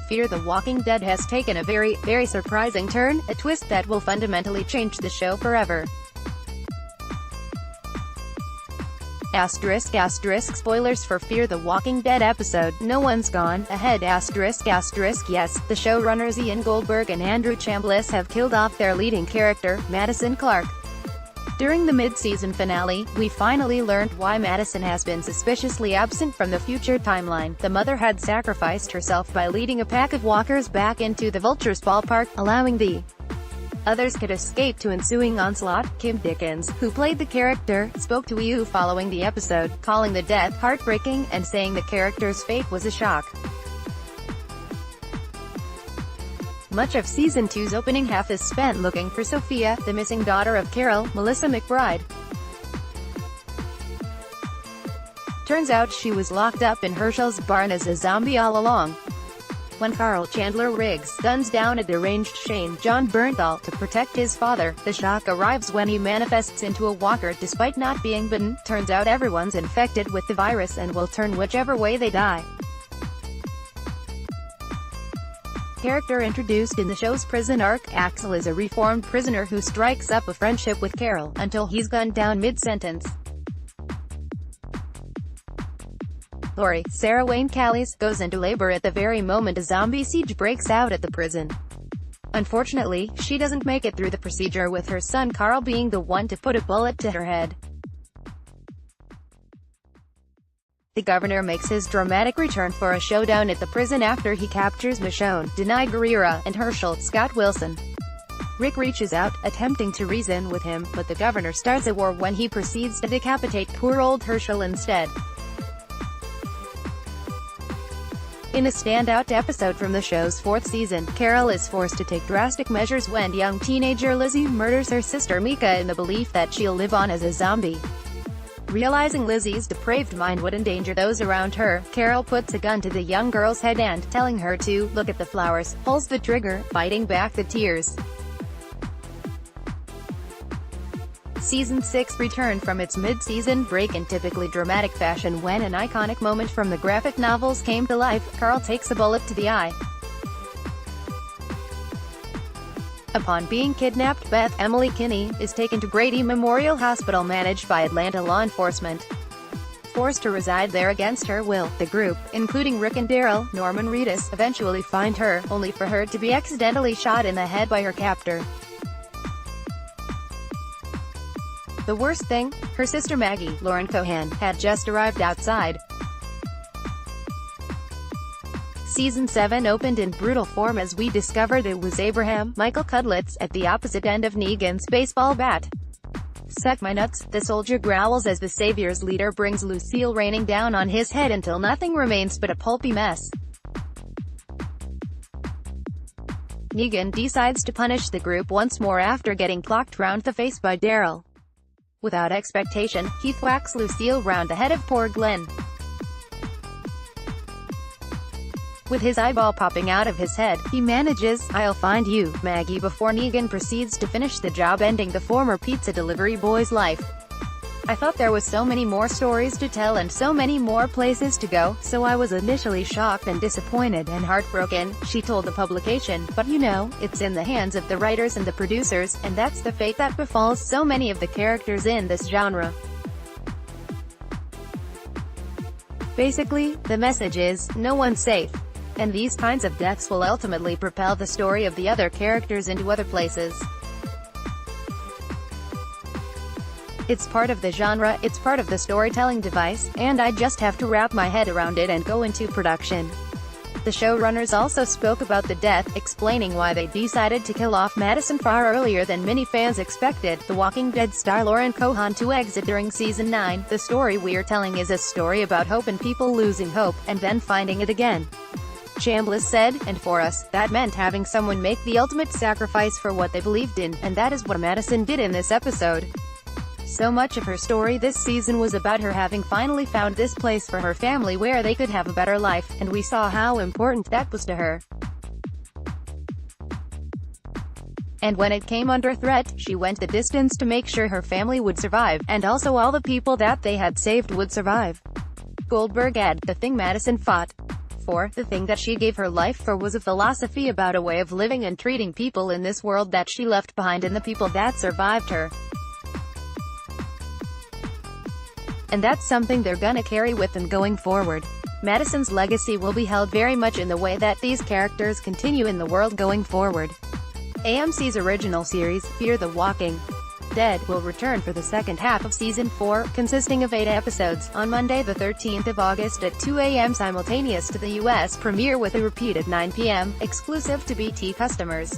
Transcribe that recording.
Fear the Walking Dead has taken a very, very surprising turn, a twist that will fundamentally change the show forever. **** Spoilers for Fear the Walking Dead episode, No One's Gone Ahead ****. Yes, the showrunners Ian Goldberg and Andrew Chambliss have killed off their leading character, Madison Clark. During the mid-season finale, we finally learned why Madison has been suspiciously absent from the future timeline. The mother had sacrificed herself by leading a pack of walkers back into the Vultures ballpark, allowing the others could escape to ensuing onslaught. Kim Dickens, who played the character, spoke to EU following the episode, calling the death heartbreaking, and saying the character's fate was a shock. Much of Season 2's opening half is spent looking for Sophia, the missing daughter of Carol, Melissa McBride. Turns out she was locked up in Herschel's barn as a zombie all along. When Carl Chandler Riggs guns down a deranged Shane John Bernthal to protect his father, the shock arrives when he manifests into a walker despite not being bitten. Turns out everyone's infected with the virus and will turn whichever way they die. Character introduced in the show's prison arc, Axel is a reformed prisoner who strikes up a friendship with Carol, until he's gunned down mid-sentence. Lori, Sarah Wayne Callies, goes into labor at the very moment a zombie siege breaks out at the prison. Unfortunately, she doesn't make it through the procedure, with her son Carl being the one to put a bullet to her head. The governor makes his dramatic return for a showdown at the prison after he captures Michonne, Denai Guerrera, and Herschel, Scott Wilson. Rick reaches out, attempting to reason with him, but the governor starts a war when he proceeds to decapitate poor old Herschel instead. In a standout episode from the show's 4th season, Carol is forced to take drastic measures when young teenager Lizzie murders her sister Mika in the belief that she'll live on as a zombie. Realizing Lizzie's depraved mind would endanger those around her, Carol puts a gun to the young girl's head and, telling her to look at the flowers, pulls the trigger, fighting back the tears. Season 6 returned from its mid-season break in typically dramatic fashion when an iconic moment from the graphic novels came to life. Carl takes a bullet to the eye. Upon being kidnapped, Beth Emily Kinney is taken to Grady Memorial Hospital managed by Atlanta law enforcement. Forced to reside there against her will, the group, including Rick and Daryl, Norman Reedus, eventually find her, only for her to be accidentally shot in the head by her captor. The worst thing? Her sister Maggie, Lauren Cohan, had just arrived outside. Season 7 opened in brutal form as we discovered it was Abraham Michael Cudlitz, at the opposite end of Negan's baseball bat. "Suck my nuts," the soldier growls as the Savior's leader brings Lucille raining down on his head until nothing remains but a pulpy mess. Negan decides to punish the group once more after getting clocked round the face by Daryl. Without expectation, he thwacks Lucille round the head of poor Glenn. With his eyeball popping out of his head, he manages, "I'll find you, Maggie," before Negan proceeds to finish the job, ending the former pizza delivery boy's life. "I thought there was so many more stories to tell and so many more places to go, so I was initially shocked and disappointed and heartbroken," she told the publication, "but you know, it's in the hands of the writers and the producers, and that's the fate that befalls so many of the characters in this genre." Basically, the message is, no one's safe. And these kinds of deaths will ultimately propel the story of the other characters into other places. It's part of the genre, it's part of the storytelling device, and I just have to wrap my head around it and go into production. The showrunners also spoke about the death, explaining why they decided to kill off Madison far earlier than many fans expected. The Walking Dead star Lauren Cohan to exit during Season 9. "The story we're telling is a story about hope and people losing hope, and then finding it again," Chambliss said, "and for us, that meant having someone make the ultimate sacrifice for what they believed in, and that is what Madison did in this episode." So much of her story this season was about her having finally found this place for her family where they could have a better life, and we saw how important that was to her. And when it came under threat, she went the distance to make sure her family would survive, and also all the people that they had saved would survive. Goldberg added, "The thing Madison fought for. The thing that she gave her life for was a philosophy about a way of living and treating people in this world that she left behind and the people that survived her. And that's something they're gonna carry with them going forward. Madison's legacy will be held very much in the way that these characters continue in the world going forward. AMC's original series, Fear the Walking Dead, will return for the second half of Season 4, consisting of 8 episodes, on Monday the 13th of August at 2 a.m. simultaneous to the U.S. premiere with a repeat at 9 p.m., exclusive to BT customers.